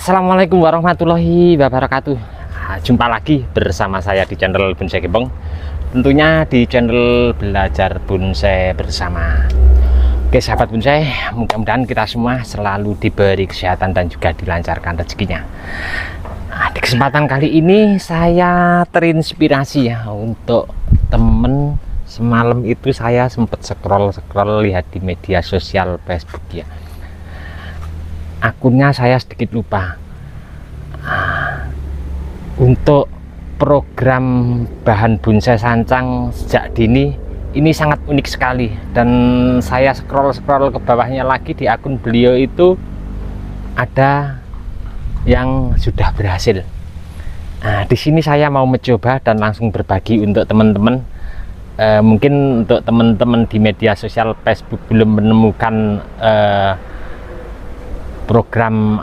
Assalamualaikum warahmatullahi wabarakatuh. Jumpa lagi bersama saya di channel Bonsai Gembong, tentunya di channel Belajar Bonsai Bersama. Oke sahabat bonsai, mudah-mudahan kita semua selalu diberi kesehatan dan juga dilancarkan rezekinya. Di kesempatan kali ini saya terinspirasi ya untuk temen. Semalam itu saya sempat scroll lihat di media sosial Facebook ya. Akunnya saya sedikit lupa. Untuk program bahan bonsai sancang sejak dini ini sangat unik sekali, dan saya scroll ke bawahnya lagi di akun beliau itu ada yang sudah berhasil. Di sini saya mau mencoba dan langsung berbagi untuk teman-teman. Mungkin untuk teman-teman di media sosial Facebook belum menemukan program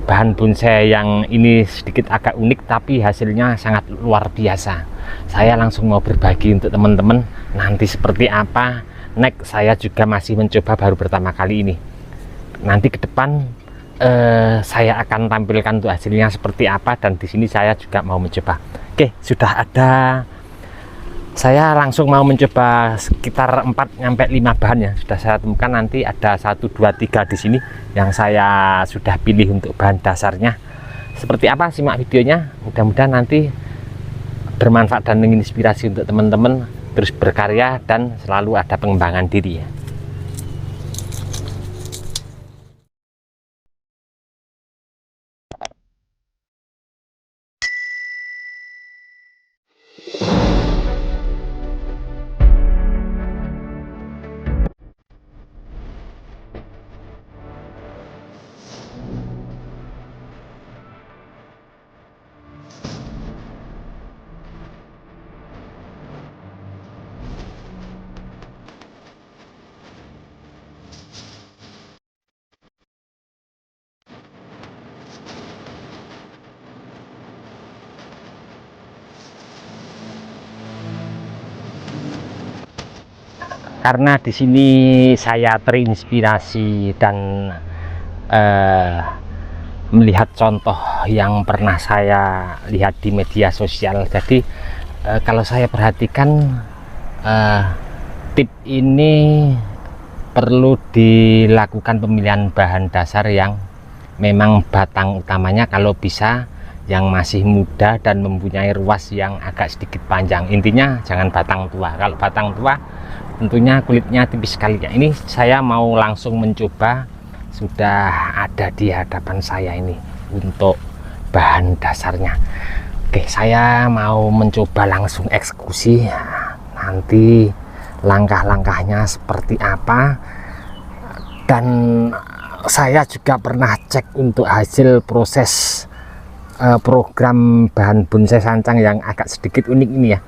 bahan bonsai yang ini sedikit agak unik, tapi hasilnya sangat luar biasa. Saya langsung mau berbagi untuk teman-teman. Nanti seperti apa next, saya juga masih mencoba, baru pertama kali ini. Nanti ke depan saya akan tampilkan untuk hasilnya seperti apa, dan di sini saya juga mau mencoba. Oke, sudah ada. Saya langsung mau mencoba sekitar 4-5 bahan ya. Sudah saya temukan, nanti ada 1, 2, 3 di sini yang saya sudah pilih untuk bahan dasarnya. Seperti apa, simak videonya. Mudah-mudahan nanti bermanfaat dan menginspirasi untuk teman-teman terus berkarya dan selalu ada pengembangan diri ya. Karena di sini saya terinspirasi dan melihat contoh yang pernah saya lihat di media sosial. Jadi kalau saya perhatikan tip ini perlu dilakukan pemilihan bahan dasar yang memang batang utamanya kalau bisa yang masih muda dan mempunyai ruas yang agak sedikit panjang. Intinya jangan batang tua. Kalau batang tua tentunya kulitnya tipis sekali ya. Ini saya mau langsung mencoba, sudah ada di hadapan saya ini untuk bahan dasarnya. Oke, saya mau mencoba langsung eksekusi. Nanti langkah-langkahnya seperti apa, dan saya juga pernah cek untuk hasil proses program bahan bonsai sancang yang agak sedikit unik ini ya.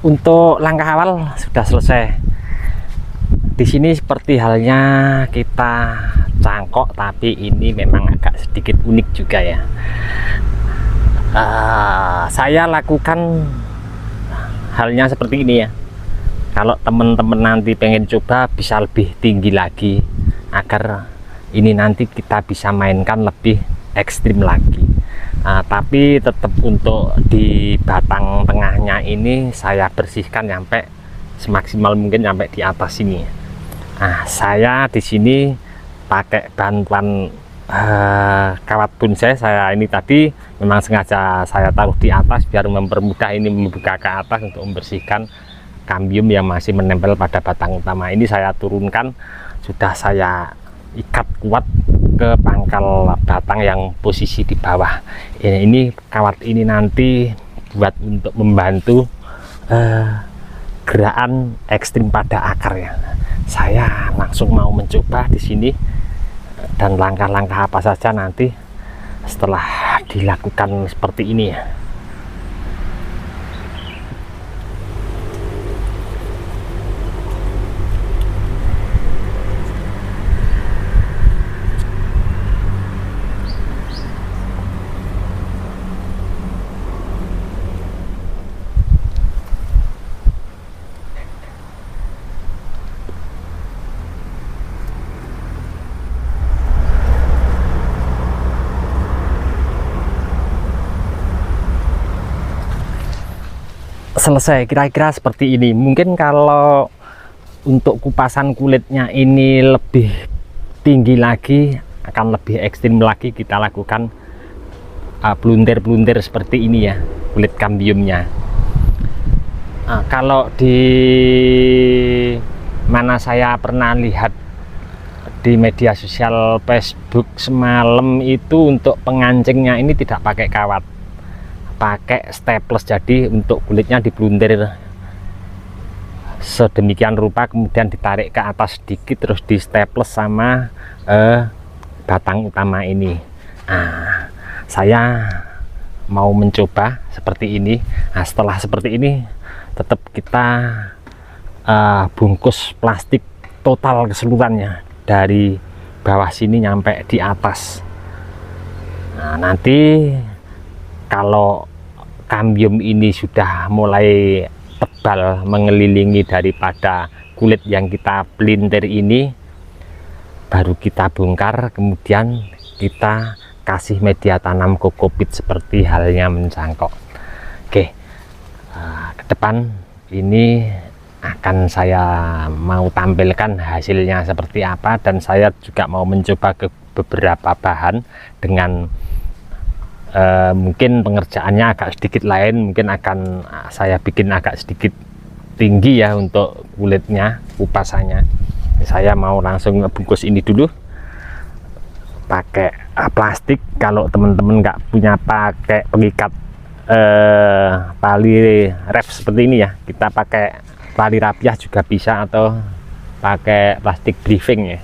Untuk langkah awal sudah selesai. Di sini seperti halnya kita cangkok, tapi ini memang agak sedikit unik juga ya. Saya lakukan halnya seperti ini ya. Kalau teman-teman nanti pengen coba bisa lebih tinggi lagi, agar ini nanti kita bisa mainkan lebih ekstrim lagi. Tapi tetap untuk di batang tengahnya ini saya bersihkan sampai semaksimal mungkin sampai di atas sini. Nah, saya di sini pakai bantuan kawat bonsai. Saya ini tadi memang sengaja saya taruh di atas biar mempermudah ini membuka ke atas untuk membersihkan kambium yang masih menempel pada batang utama. Ini saya turunkan, sudah saya ikat kuat ke pangkal batang yang posisi di bawah. Ini kawat ini nanti buat untuk membantu gerakan ekstrim pada akarnya. Saya langsung mau mencoba di sini, dan langkah-langkah apa saja nanti setelah dilakukan seperti ini ya. Selesai kira-kira seperti ini. Mungkin kalau untuk kupasan kulitnya ini lebih tinggi lagi, akan lebih ekstrim lagi, kita lakukan peluntir-peluntir seperti ini ya, kulit kambiumnya. Kalau di mana saya pernah lihat di media sosial Facebook semalam itu, untuk pengancingnya ini tidak pakai kawat, pakai staples. Jadi untuk kulitnya dipeluntir sedemikian rupa, kemudian ditarik ke atas sedikit, terus di staples sama batang utama ini. Nah, saya mau mencoba seperti ini. Nah, setelah seperti ini tetap kita bungkus plastik total keseluruhannya dari bawah sini nyampe di atas. Nah, nanti kalau kambium ini sudah mulai tebal mengelilingi daripada kulit yang kita pelintir ini, baru kita bongkar, kemudian kita kasih media tanam kokopit seperti halnya mencangkok. Oke, ke depan ini akan saya mau tampilkan hasilnya seperti apa, dan saya juga mau mencoba ke beberapa bahan dengan mungkin pengerjaannya agak sedikit lain. Mungkin akan saya bikin agak sedikit tinggi ya untuk kulitnya, kupasannya. Saya mau langsung bungkus ini dulu pakai plastik. Kalau teman-teman nggak punya pakai pengikat tali ref seperti ini ya, kita pakai tali rapiah juga bisa, atau pakai plastik briefing ya.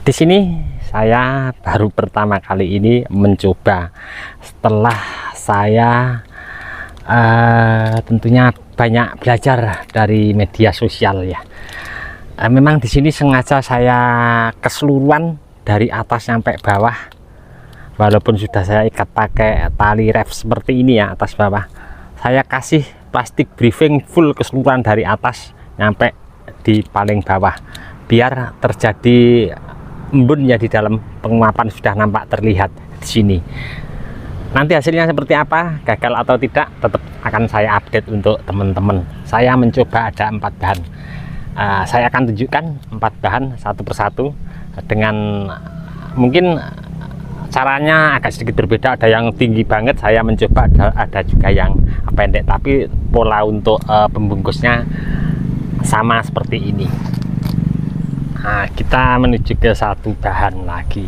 Di sini saya baru pertama kali ini mencoba, setelah saya tentunya banyak belajar dari media sosial ya. Memang di sini sengaja saya keseluruhan dari atas sampai bawah, walaupun sudah saya ikat pakai tali ref seperti ini ya, atas bawah. Saya kasih plastik briefing full keseluruhan dari atas sampai di paling bawah, biar terjadi embun ya di dalam. Penguapan sudah nampak terlihat di sini. Nanti hasilnya seperti apa, gagal atau tidak, tetap akan saya update untuk teman-teman. Saya mencoba ada 4 bahan. Saya akan tunjukkan 4 bahan satu persatu, dengan mungkin caranya agak sedikit berbeda. Ada yang tinggi banget, saya mencoba ada juga yang pendek, tapi pola untuk pembungkusnya sama seperti ini. Nah, kita menuju ke satu bahan lagi.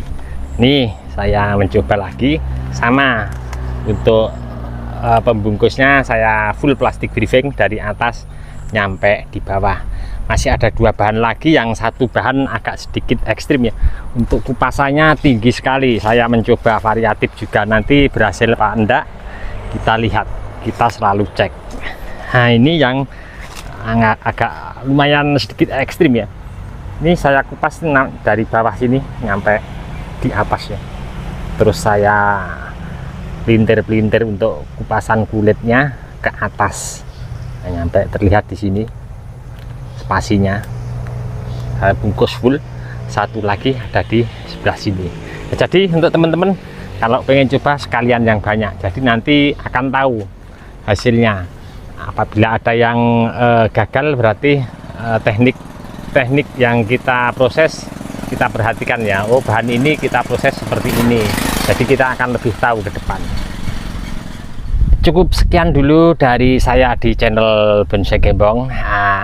Nih, saya mencoba lagi sama. Untuk pembungkusnya saya full plastik briefing dari atas nyampe di bawah. Masih ada 2 bahan lagi, yang satu bahan agak sedikit ekstrim ya. Untuk kupasannya tinggi sekali. Saya mencoba variatif juga, nanti berhasil apa enggak kita lihat, kita selalu cek. Nah, ini yang agak lumayan sedikit ekstrim ya. Ini saya kupas dari bawah sini nyampe di atas ya. Terus saya pelintir-pelintir untuk kupasan kulitnya ke atas. Nah, nyampe terlihat di sini spasinya. Saya bungkus full. Satu lagi ada di sebelah sini. Ya, jadi untuk teman-teman kalau pengen coba sekalian yang banyak, jadi nanti akan tahu hasilnya. Apabila ada yang gagal, berarti teknik yang kita proses kita perhatikan ya. Oh, bahan ini kita proses seperti ini, jadi kita akan lebih tahu ke depan. Cukup sekian dulu dari saya di channel Bonsai Gembong.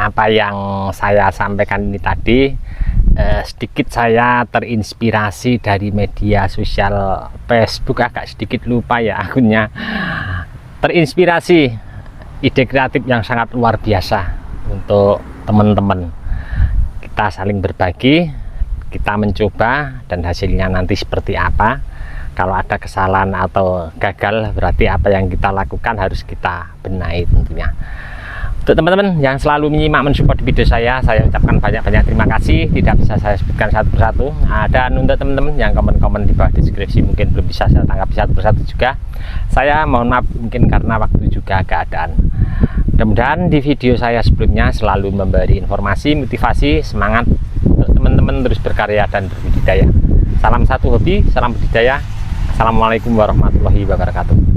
Apa yang saya sampaikan ini tadi sedikit saya terinspirasi dari media sosial Facebook, agak sedikit lupa ya akunnya. Terinspirasi ide kreatif yang sangat luar biasa untuk teman-teman. Kita saling berbagi, kita mencoba, dan hasilnya nanti seperti apa. Kalau ada kesalahan atau gagal, berarti apa yang kita lakukan harus kita benahi tentunya. Untuk teman-teman yang selalu menyimak, mensupport video saya ucapkan banyak-banyak terima kasih. Tidak bisa saya sebutkan satu persatu. Dan untuk teman-teman yang komen-komen di bawah deskripsi mungkin belum bisa saya tanggapi satu persatu juga, saya mohon maaf mungkin karena waktu juga keadaan. Mudah-mudahan di video saya sebelumnya selalu memberi informasi, motivasi, semangat untuk teman-teman terus berkarya dan berbudidaya. Salam satu hobi, salam budidaya. Assalamualaikum warahmatullahi wabarakatuh.